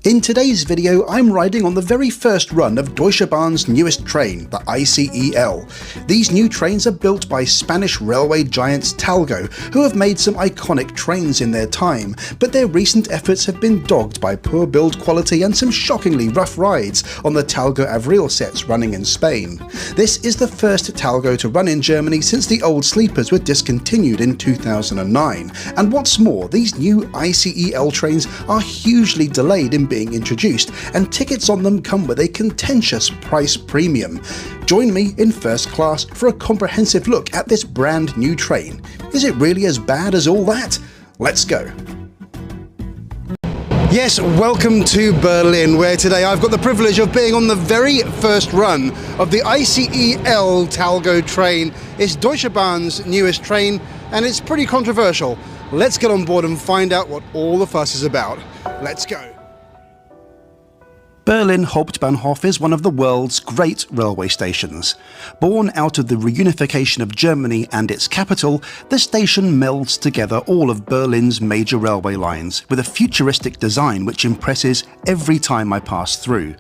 In today's video, I'm riding on the very first run of Deutsche Bahn's newest train, the ICE-L. These new trains are built by Spanish railway giants Talgo, who have made some iconic trains in their time, but their recent efforts have been dogged by poor build quality and some shockingly rough rides on the Talgo Avril sets running in Spain. This is the first Talgo to run in Germany since the old sleepers were discontinued in 2009, and what's more, these new ICE-L trains are hugely delayed in being introduced, and tickets on them come with a contentious price premium. Join me in first class for a comprehensive look at this brand new train. Is it really as bad as all that? Let's go. Yes, welcome to Berlin, where today I've got the privilege of being on the very first run of the ICE-L Talgo train. It's Deutsche Bahn's newest train, and it's pretty controversial. Let's get on board and find out what all the fuss is about. Let's go. Berlin Hauptbahnhof is one of the world's great railway stations. Born out of the reunification of Germany and its capital, the station melds together all of Berlin's major railway lines with a futuristic design which impresses every time I pass through.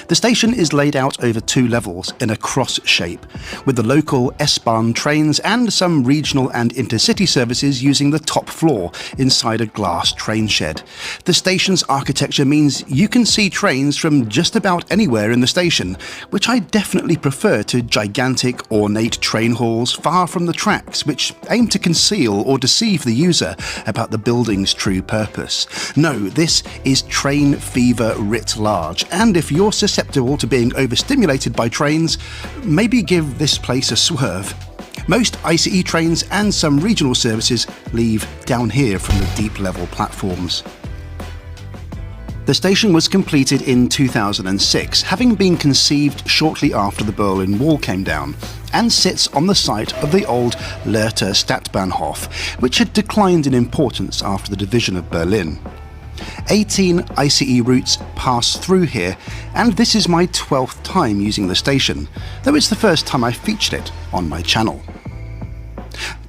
The station is laid out over two levels in a cross shape, with the local S-Bahn trains and some regional and intercity services using the top floor inside a glass train shed. The station's architecture means you can see trains from just about anywhere in the station, which I definitely prefer to gigantic, ornate train halls far from the tracks, which aim to conceal or deceive the user about the building's true purpose. No, this is train fever writ large, and if you're susceptible to being overstimulated by trains, maybe give this place a swerve. Most ICE trains and some regional services leave down here from the deep level platforms. The station was completed in 2006, having been conceived shortly after the Berlin Wall came down, and sits on the site of the old Lehrter Stadtbahnhof, which had declined in importance after the division of Berlin. 18 ICE routes pass through here, and this is my 12th time using the station, though it's the first time I've featured it on my channel.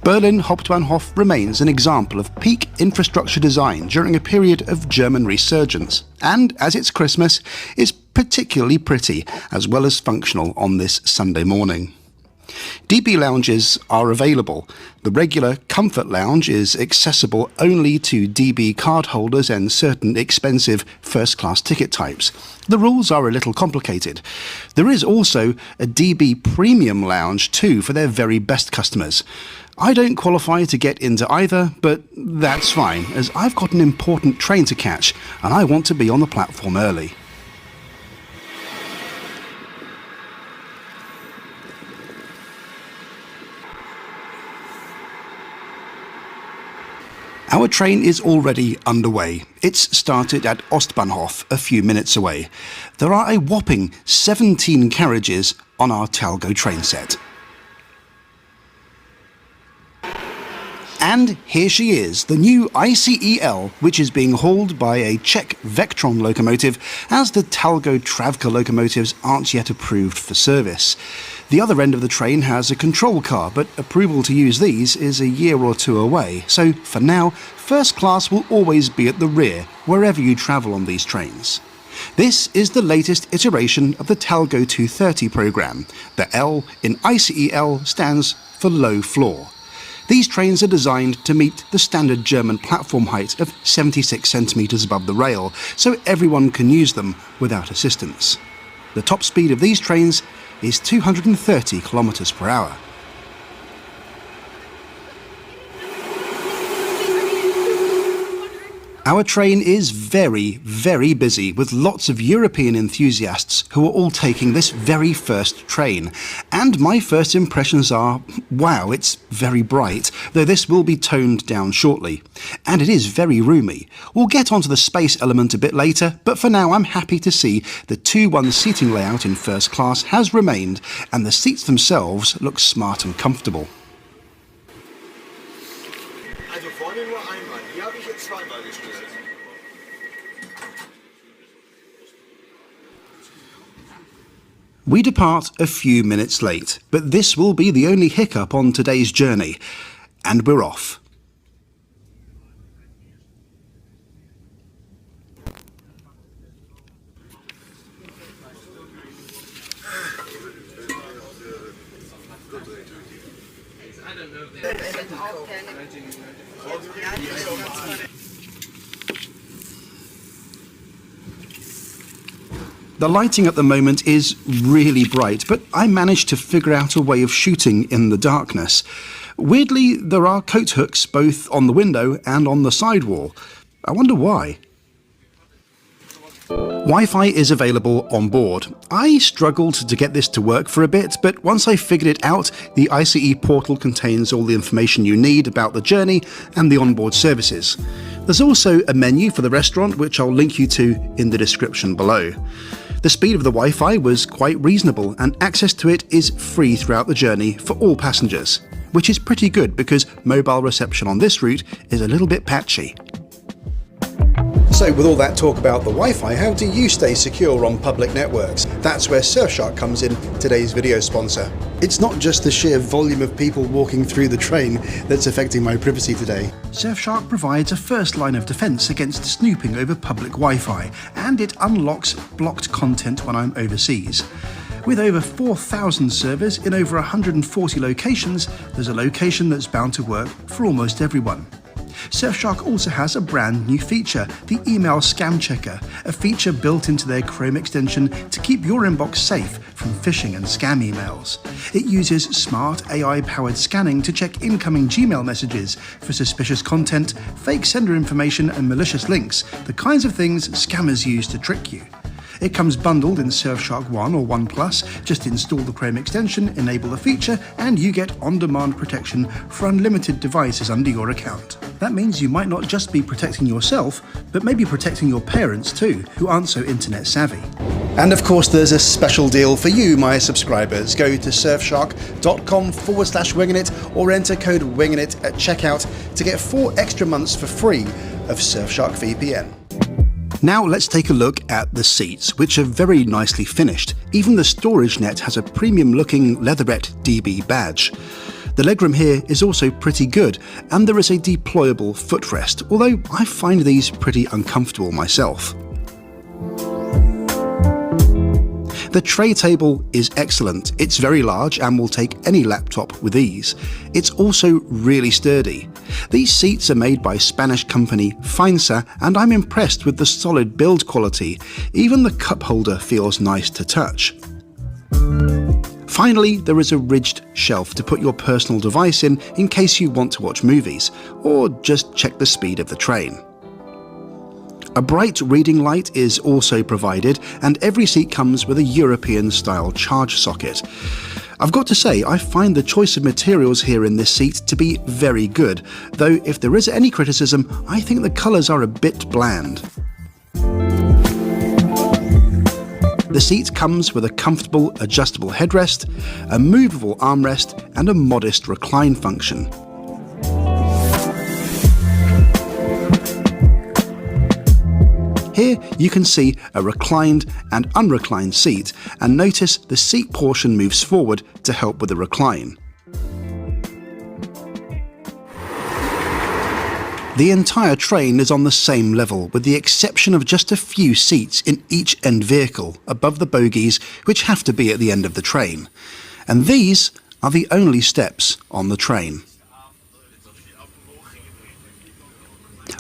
Berlin Hauptbahnhof remains an example of peak infrastructure design during a period of German resurgence, and as it's Christmas, is particularly pretty as well as functional on this Sunday morning. DB lounges are available. The regular Comfort Lounge is accessible only to DB card holders and certain expensive first-class ticket types. The rules are a little complicated. There is also a DB Premium Lounge too for their very best customers. I don't qualify to get into either, but that's fine, as I've got an important train to catch and I want to be on the platform early. Our train is already underway. It's started at Ostbahnhof, a few minutes away. There are a whopping 17 carriages on our Talgo train set. And here she is, the new ICE-L, which is being hauled by a Czech Vectron locomotive, as the Talgo Travka locomotives aren't yet approved for service. The other end of the train has a control car, but approval to use these is a year or two away, so for now, first class will always be at the rear, wherever you travel on these trains. This is the latest iteration of the Talgo 230 programme. The L in ICE-L stands for low floor. These trains are designed to meet the standard German platform height of 76 centimetres above the rail, so everyone can use them without assistance. The top speed of these trains is 230 kilometers per hour. Our train is very, very busy with lots of European enthusiasts who are all taking this very first train. And my first impressions are, wow, it's very bright, though this will be toned down shortly. And it is very roomy. We'll get onto the space element a bit later, but for now I'm happy to see the 2-1 seating layout in first class has remained, and the seats themselves look smart and comfortable. Also vorne nur einmal, hier habe ich jetzt zweimal gestellt. We depart a few minutes late, but this will be the only hiccup on today's journey, and we're off. The lighting at the moment is really bright, but I managed to figure out a way of shooting in the darkness. Weirdly, there are coat hooks both on the window and on the sidewall. I wonder why. Wi-Fi is available on board. I struggled to get this to work for a bit, but once I figured it out, the ICE portal contains all the information you need about the journey and the onboard services. There's also a menu for the restaurant, which I'll link you to in the description below. The speed of the Wi-Fi was quite reasonable, and access to it is free throughout the journey for all passengers, which is pretty good because mobile reception on this route is a little bit patchy. So with all that talk about the Wi-Fi, how do you stay secure on public networks? That's where Surfshark comes in, today's video sponsor. It's not just the sheer volume of people walking through the train that's affecting my privacy today. Surfshark provides a first line of defense against snooping over public Wi-Fi, and it unlocks blocked content when I'm overseas. With over 4,000 servers in over 140 locations, there's a location that's bound to work for almost everyone. Surfshark also has a brand new feature, the Email Scam Checker, a feature built into their Chrome extension to keep your inbox safe from phishing and scam emails. It uses smart AI-powered scanning to check incoming Gmail messages for suspicious content, fake sender information and malicious links, the kinds of things scammers use to trick you. It comes bundled in Surfshark 1 or 1 Plus. Just install the Chrome extension, enable the feature, and you get on-demand protection for unlimited devices under your account. That means you might not just be protecting yourself, but maybe protecting your parents too, who aren't so internet savvy. And of course there's a special deal for you, my subscribers. Go to surfshark.com/wingingit or enter code WINGINIT at checkout to get 4 extra months for free of Surfshark VPN. Now let's take a look at the seats, which are very nicely finished. Even the storage net has a premium-looking leatherette DB badge. The legroom here is also pretty good, and there is a deployable footrest, although I find these pretty uncomfortable myself. The tray table is excellent. It's very large and will take any laptop with ease. It's also really sturdy. These seats are made by Spanish company Fainsa, and I'm impressed with the solid build quality. Even the cup holder feels nice to touch. Finally, there is a ridged shelf to put your personal device in case you want to watch movies, or just check the speed of the train. A bright reading light is also provided, and every seat comes with a European-style charge socket. I've got to say, I find the choice of materials here in this seat to be very good, though if there is any criticism, I think the colours are a bit bland. The seat comes with a comfortable adjustable headrest, a movable armrest, and a modest recline function. Here you can see a reclined and unreclined seat, and notice the seat portion moves forward to help with the recline. The entire train is on the same level, with the exception of just a few seats in each end vehicle above the bogies, which have to be at the end of the train. And these are the only steps on the train.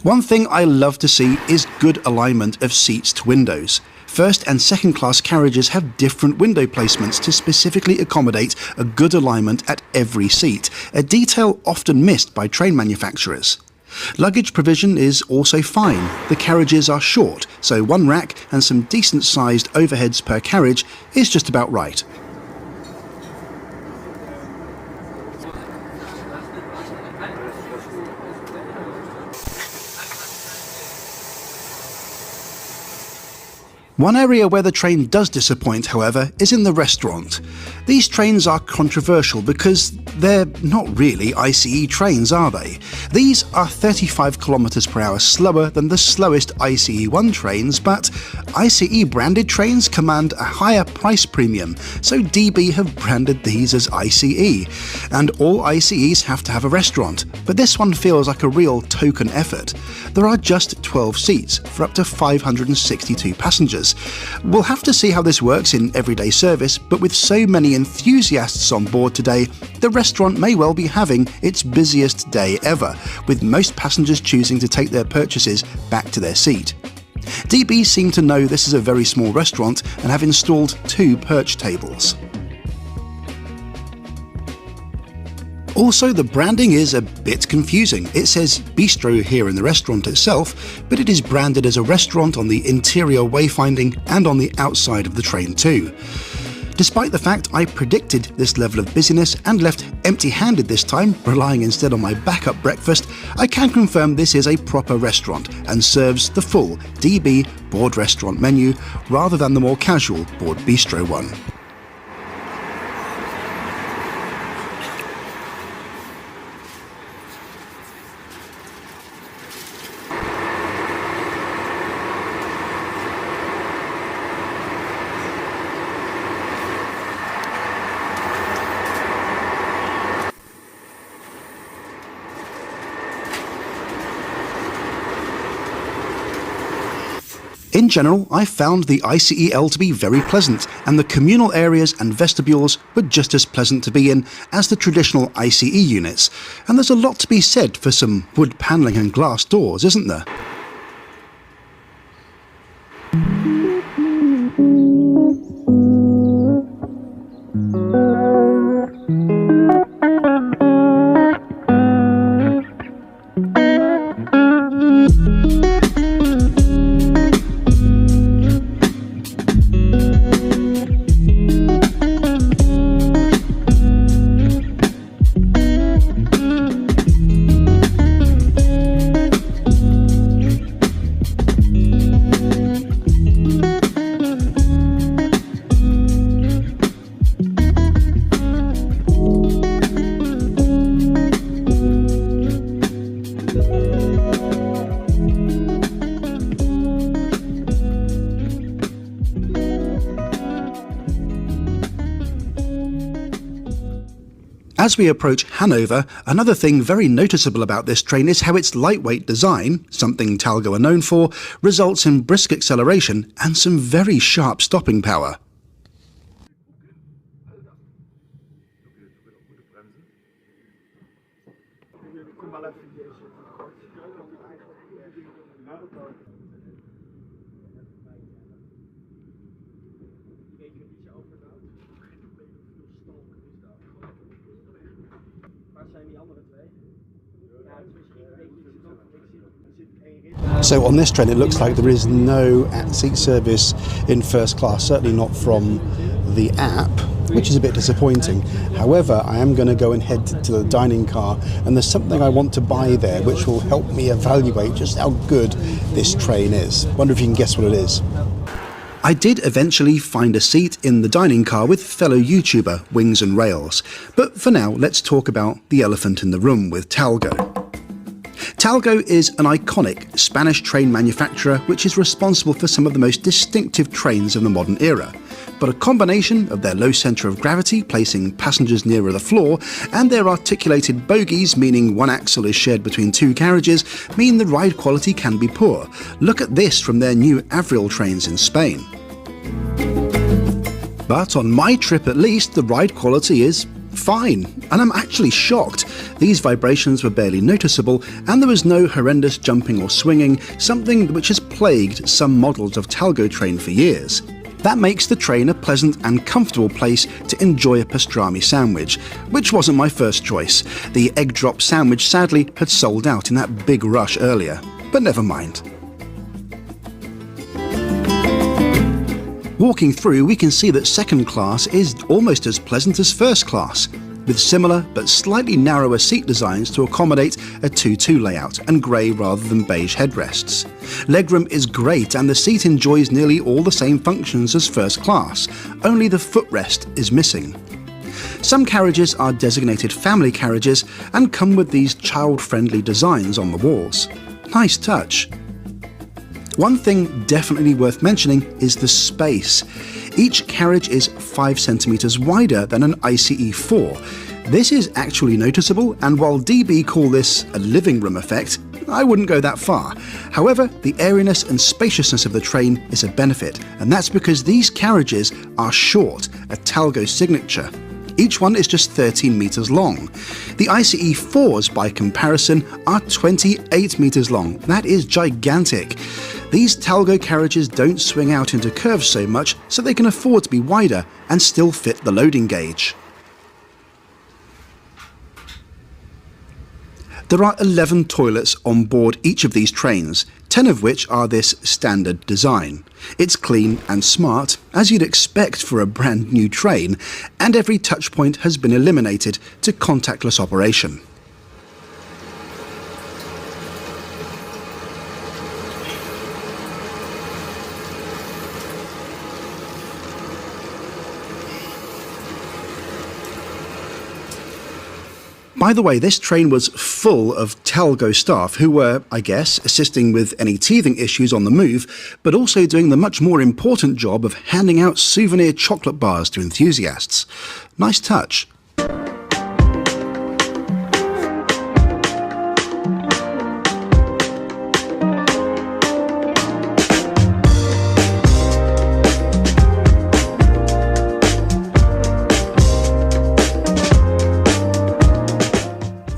One thing I love to see is good alignment of seats to windows. First and second class carriages have different window placements to specifically accommodate a good alignment at every seat, a detail often missed by train manufacturers. Luggage provision is also fine. The carriages are short, so 1 rack and some decent sized overheads per carriage is just about right. One area where the train does disappoint, however, is in the restaurant. These trains are controversial because they're not really ICE trains, are they? These are 35 km/h slower than the slowest ICE-1 trains, but ICE branded trains command a higher price premium, so DB have branded these as ICE. And all ICEs have to have a restaurant, but this one feels like a real token effort. There are just 12 seats for up to 562 passengers, customers. We'll have to see how this works in everyday service, but with so many enthusiasts on board today, the restaurant may well be having its busiest day ever, with most passengers choosing to take their purchases back to their seat. DB seem to know this is a very small restaurant and have installed 2 perch tables. Also, the branding is a bit confusing. It says bistro here in the restaurant itself, but it is branded as a restaurant on the interior wayfinding and on the outside of the train too. Despite the fact I predicted this level of busyness and left empty-handed this time, relying instead on my backup breakfast, I can confirm this is a proper restaurant and serves the full DB Bordrestaurant menu rather than the more casual Bord Bistro one. In general, I found the ICE-L to be very pleasant, and the communal areas and vestibules were just as pleasant to be in as the traditional ICE units. And there's a lot to be said for some wood panelling and glass doors, isn't there? As we approach Hanover, another thing very noticeable about this train is how its lightweight design, something Talgo are known for, results in brisk acceleration and some very sharp stopping power. So on this train it looks like there is no at-seat service in first class, certainly not from the app, which is a bit disappointing. However, I am going to go and head to the dining car, and there's something I want to buy there which will help me evaluate just how good this train is. Wonder if you can guess what it is. I did eventually find a seat in the dining car with fellow YouTuber Wings and Rails, but for now let's talk about the elephant in the room with Talgo. Talgo is an iconic Spanish train manufacturer which is responsible for some of the most distinctive trains of the modern era. But a combination of their low centre of gravity, placing passengers nearer the floor, and their articulated bogies, meaning one axle is shared between 2 carriages, mean the ride quality can be poor. Look at this from their new Avril trains in Spain. But on my trip at least, the ride quality is fine, and I'm actually shocked. These vibrations were barely noticeable, and there was no horrendous jumping or swinging, something which has plagued some models of Talgo train for years. That makes the train a pleasant and comfortable place to enjoy a pastrami sandwich, which wasn't my first choice. The egg drop sandwich sadly had sold out in that big rush earlier, but never mind. Walking through, we can see that second class is almost as pleasant as first class, with similar but slightly narrower seat designs to accommodate a 2-2 layout and grey rather than beige headrests. Legroom is great, and the seat enjoys nearly all the same functions as first class, only the footrest is missing. Some carriages are designated family carriages and come with these child-friendly designs on the walls. Nice touch. One thing definitely worth mentioning is the space. Each carriage is 5 centimetres wider than an ICE 4. This is actually noticeable, and while DB call this a living room effect, I wouldn't go that far. However, the airiness and spaciousness of the train is a benefit, and that's because these carriages are short, a Talgo signature. Each one is just 13 metres long. The ICE-4s, by comparison, are 28 metres long. That is gigantic. These Talgo carriages don't swing out into curves so much, so they can afford to be wider and still fit the loading gauge. There are 11 toilets on board each of these trains, 10 of which are this standard design. It's clean and smart, as you'd expect for a brand new train, and every touchpoint has been eliminated to contactless operation. By the way, this train was full of Talgo staff who were, I guess, assisting with any teething issues on the move, but also doing the much more important job of handing out souvenir chocolate bars to enthusiasts. Nice touch.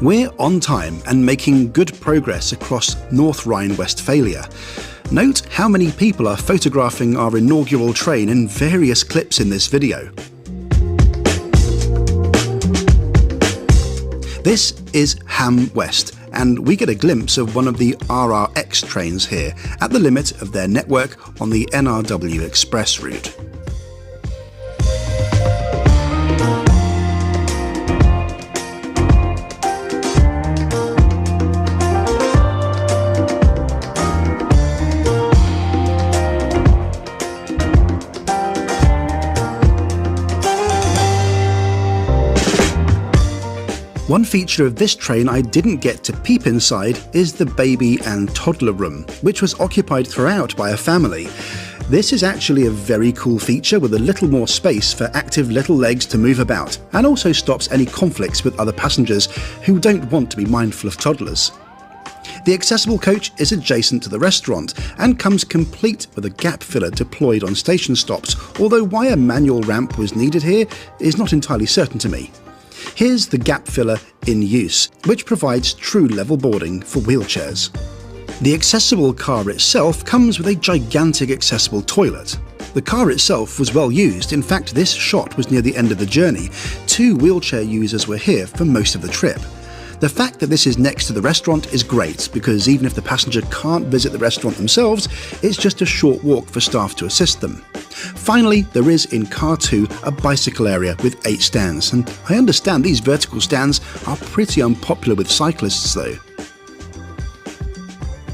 We're on time and making good progress across North Rhine-Westphalia. Note how many people are photographing our inaugural train in various clips in this video. This is Ham West, and we get a glimpse of one of the RRX trains here, at the limit of their network on the NRW Express route. One feature of this train I didn't get to peep inside is the baby and toddler room, which was occupied throughout by a family. This is actually a very cool feature with a little more space for active little legs to move about, and also stops any conflicts with other passengers who don't want to be mindful of toddlers. The accessible coach is adjacent to the restaurant and comes complete with a gap filler deployed on station stops, although why a manual ramp was needed here is not entirely certain to me. Here's the gap filler in use, which provides true level boarding for wheelchairs. The accessible car itself comes with a gigantic accessible toilet. The car itself was well used. In fact, this shot was near the end of the journey. 2 wheelchair users were here for most of the trip. The fact that this is next to the restaurant is great, because even if the passenger can't visit the restaurant themselves, it's just a short walk for staff to assist them. Finally, there is in Car 2 a bicycle area with 8 stands, and I understand these vertical stands are pretty unpopular with cyclists though.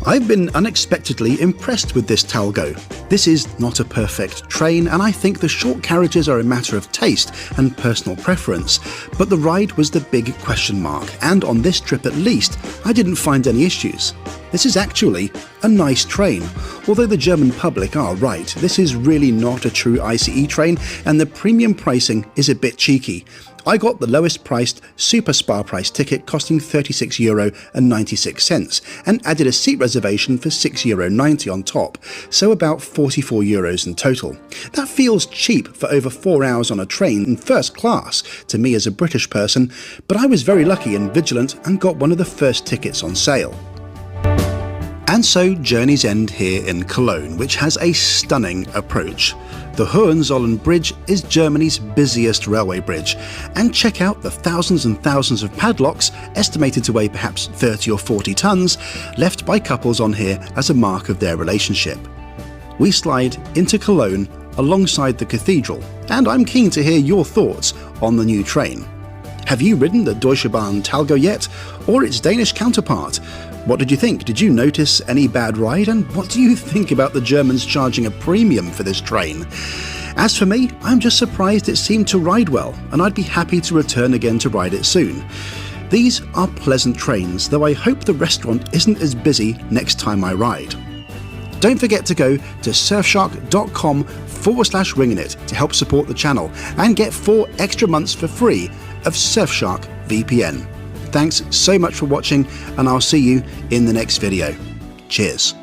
I've been unexpectedly impressed with this Talgo. This is not a perfect train, and I think the short carriages are a matter of taste and personal preference, but the ride was the big question mark, and on this trip at least, I didn't find any issues. This is actually a nice train, although the German public are right, this is really not a true ICE train, and the premium pricing is a bit cheeky. I got the lowest priced Super Spa price ticket costing €36.96 and added a seat reservation for €6.90 on top, so about €44 in total. That feels cheap for over 4 hours on a train in first class to me as a British person, but I was very lucky and vigilant and got one of the first tickets on sale. And so journeys end here in Cologne, which has a stunning approach. The Hohenzollern Bridge is Germany's busiest railway bridge, and check out the thousands and thousands of padlocks, estimated to weigh perhaps 30 or 40 tons, left by couples on here as a mark of their relationship. We slide into Cologne alongside the cathedral, and I'm keen to hear your thoughts on the new train. Have you ridden the Deutsche Bahn Talgo yet, or its Danish counterpart? What did you think? Did you notice any bad ride? And what do you think about the Germans charging a premium for this train? As for me, I'm just surprised it seemed to ride well, and I'd be happy to return again to ride it soon. These are pleasant trains, though I hope the restaurant isn't as busy next time I ride. Don't forget to go to surfshark.com/ringingit to help support the channel and get 4 extra months for free of Surfshark VPN. Thanks so much for watching, and I'll see you in the next video. Cheers.